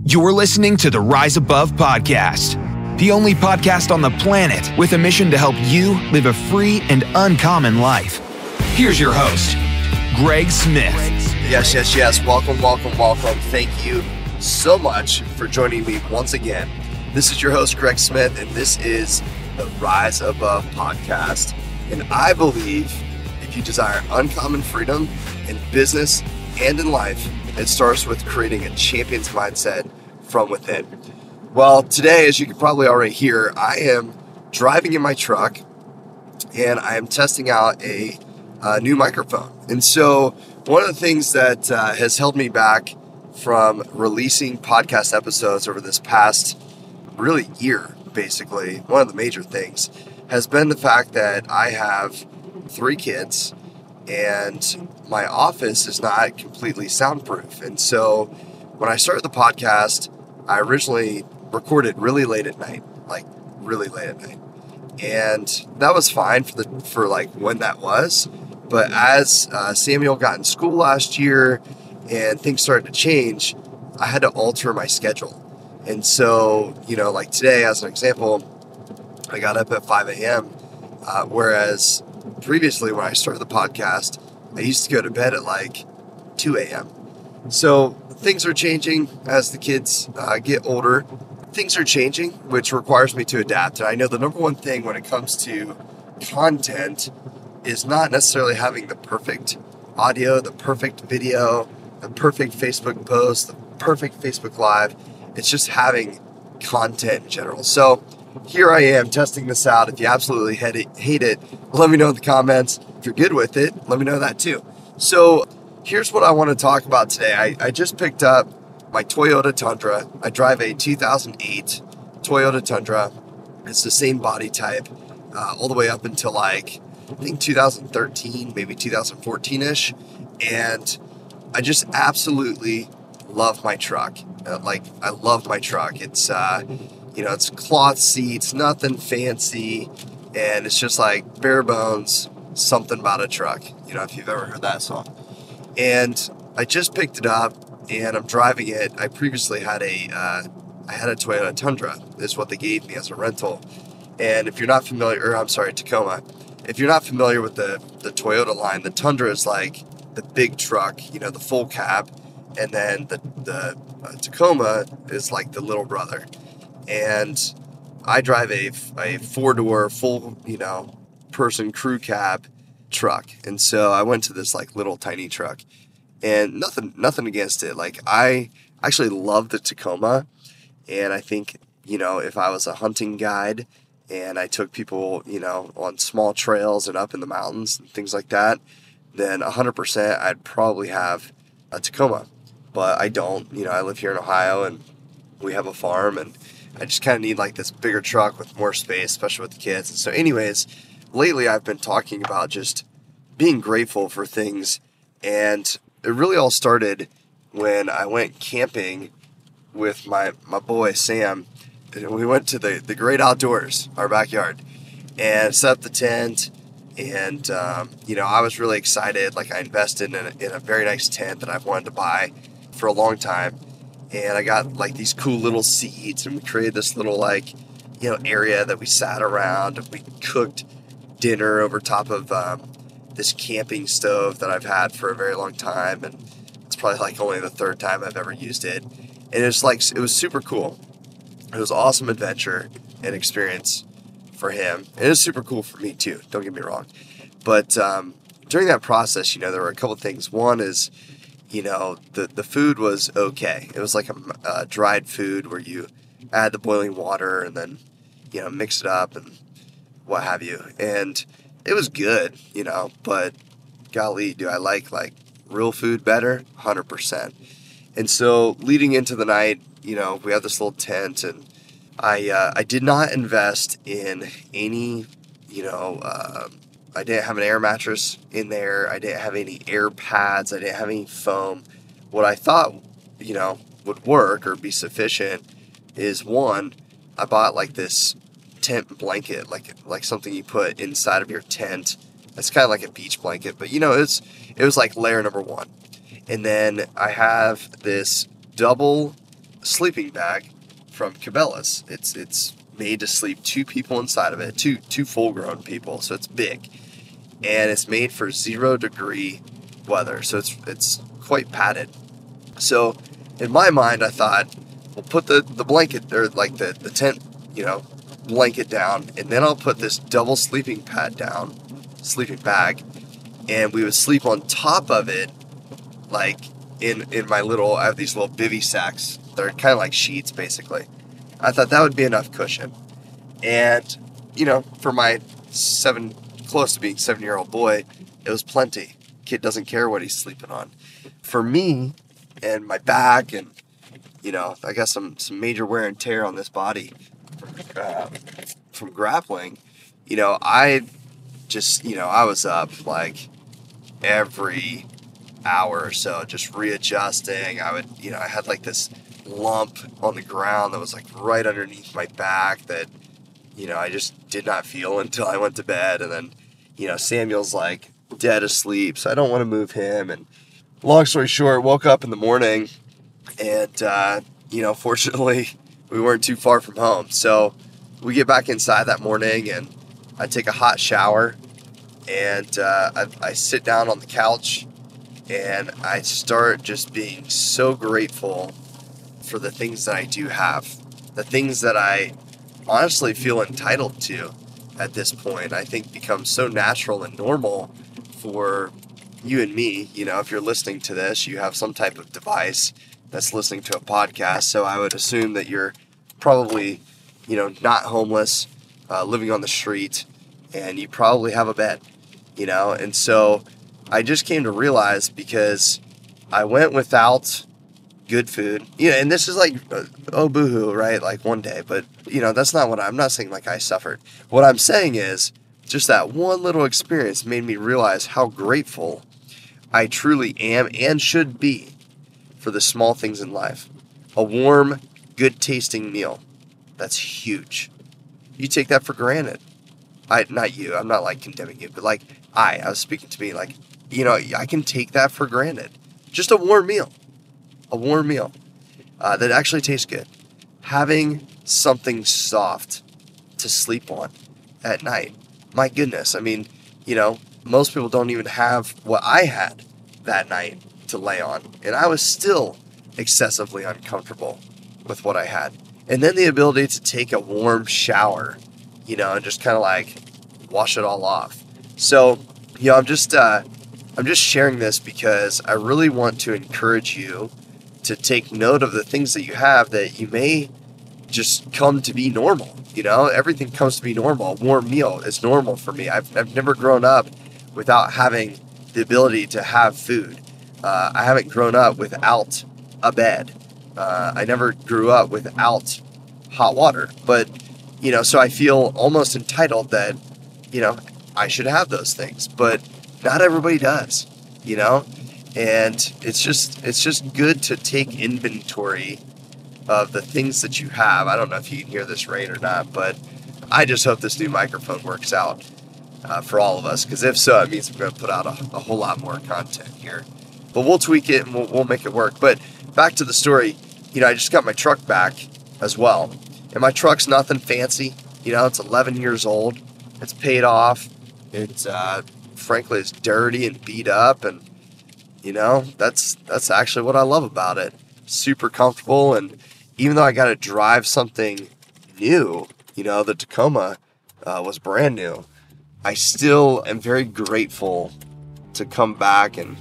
You're listening to the Rise Above podcast, the only podcast on the planet with a mission to help you live a free and uncommon life. Here's your host, Greg Smith. Yes. Welcome. Thank you so much for joining me once again. This is your host, Greg Smith, and this is the Rise Above podcast. And I believe if you desire uncommon freedom in business and in life, it starts with creating a champion's mindset from within. Well, today, as you can probably already hear, I am driving in my truck and I am testing out a new microphone. And so one of the things that has held me back from releasing podcast episodes over this past really year, basically, one of the major things has been the fact that I have 3 kids and my office is not completely soundproof. And so when I started the podcast, I originally recorded really late at night. And that was fine for when that was. But as Samuel got in school last year and things started to change, I had to alter my schedule. And so, like today, as an example, I got up at 5 a.m., whereas previously when I started the podcast, I used to go to bed at 2 a.m. So things are changing as the kids get older. Things are changing, which requires me to adapt. And I know the number one thing when it comes to content is not necessarily having the perfect audio, the perfect video, the perfect Facebook post, the perfect Facebook Live. It's just having content in general. So here I am testing this out. If you absolutely hate it, let me know in the comments. If you're good with it, let me know that too. So here's what I want to talk about today. I just picked up my Toyota Tundra. I drive a 2008 Toyota Tundra. It's the same body type all the way up until I think 2013, maybe 2014-ish. And I just absolutely love my truck. I love my truck. It's, it's cloth seats, nothing fancy. And it's just bare bones, something about a truck, if you've ever heard that song. And I just picked it up and I'm driving it. I previously had a Toyota Tundra, is what they gave me as a rental. And if you're not familiar, Tacoma. If you're not familiar with the Toyota line, the Tundra is the big truck, the full cab. And then the Tacoma is the little brother. And I drive a 4-door full, person crew cab truck. And so I went to this little tiny truck, and nothing against it. I actually love the Tacoma. And I think, if I was a hunting guide and I took people, on small trails and up in the mountains and things like that, then 100% I'd probably have a Tacoma. But I don't. I live here in Ohio and we have a farm, and I just kind of need this bigger truck with more space, especially with the kids. And so anyways, lately I've been talking about just being grateful for things. And it really all started when I went camping with my boy Sam. And we went to the great outdoors, our backyard, and set up the tent. And, I was really excited. I invested in a very nice tent that I've wanted to buy for a long time. And I got these cool little seats, and we created this little area that we sat around, and we cooked dinner over top of this camping stove that I've had for a very long time. And it's probably only the 3rd time I've ever used it. And it was it was super cool. It was an awesome adventure and experience for him. And it was super cool for me too, don't get me wrong. But during that process, there were a couple of things. One is, the food was okay. It was a dried food where you add the boiling water and then, mix it up and what have you. And it was good, but golly, do I like real food better? 100%. And so leading into the night, we had this little tent, and I did not invest in any, I didn't have an air mattress in there. I didn't have any air pads. I didn't have any foam. What I thought, would work or be sufficient is, one, I bought this tent blanket, like something you put inside of your tent. It's kind of like a beach blanket, but it was layer number 1. And then I have this double sleeping bag from Cabela's. It's made to sleep 2 people inside of it, two full-grown people, so it's big. And it's made for 0-degree weather, so it's quite padded. So in my mind, I thought, we'll put the blanket, or like the tent, blanket down, and then I'll put this double sleeping bag, and we would sleep on top of it, like in my little, I have these little bivy sacks. They're kind of like sheets, basically. I thought that would be enough cushion. And, for my close to being 7-year-old boy, it was plenty. Kid doesn't care what he's sleeping on. For me and my back and, I got some major wear and tear on this body from grappling, I just, I was up like every hour or so, just readjusting. I had like this lump on the ground that was like right underneath my back that, I just did not feel until I went to bed. And then, Samuel's like dead asleep, so I don't want to move him. And long story short, woke up in the morning and, fortunately we weren't too far from home. So we get back inside that morning and I take a hot shower and I sit down on the couch and I start just being so grateful for the things that I do have, the things that I honestly feel entitled to at this point. I think becomes so natural and normal for you and me. If you're listening to this, you have some type of device that's listening to a podcast. So I would assume that you're probably, not homeless, living on the street, and you probably have a bed, and so I just came to realize, because I went without good food, and this is like, oh, boo-hoo, right? Like one day, but that's not what I'm not saying like I suffered. What I'm saying is just that one little experience made me realize how grateful I truly am and should be for the small things in life. A warm, good tasting meal. That's huge. You take that for granted. Not you, I'm not like condemning you, but like I was speaking to me like, I can take that for granted. Just a warm meal that actually tastes good. Having something soft to sleep on at night. My goodness. I mean, most people don't even have what I had that night to lay on. And I was still excessively uncomfortable with what I had. And then the ability to take a warm shower, and just kind of like wash it all off. So, I'm just sharing this because I really want to encourage you to take note of the things that you have that you may just come to be normal. Everything comes to be normal. A warm meal is normal for me. I've never grown up without having the ability to have food. I haven't grown up without a bed. I never grew up without hot water. But, so I feel almost entitled that, I should have those things. But not everybody does, and it's just good to take inventory of the things that you have. I don't know if you can hear this rain or not, but I just hope this new microphone works out for all of us, because if so, it means we're going to put out a whole lot more content here. But we'll tweak it and we'll make it work. But back to the story, I just got my truck back as well. And my truck's nothing fancy. It's 11 years old. It's paid off. It's, frankly, it's dirty and beat up. And, that's actually what I love about it. Super comfortable. And even though I got to drive something new, the Tacoma was brand new, I still am very grateful to come back and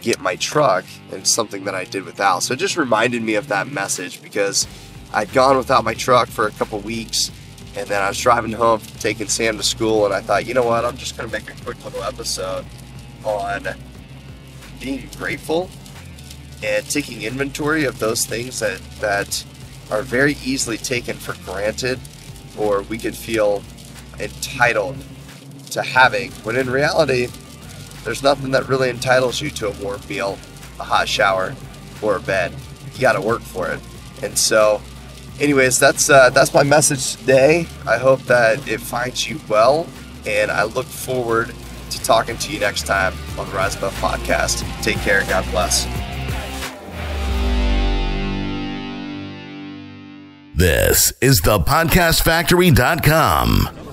get my truck, and something that I did without. So it just reminded me of that message, because I'd gone without my truck for a couple weeks, and then I was driving home taking Sam to school, and I thought, you know what, I'm just going to make a quick little episode on being grateful and taking inventory of those things that are very easily taken for granted, or we could feel entitled to having, when in reality, there's nothing that really entitles you to a warm meal, a hot shower, or a bed. You got to work for it. And so, anyways, that's my message today. I hope that it finds you well, and I look forward to talking to you next time on the Rise Above podcast. Take care. God bless. This is thepodcastfactory.com.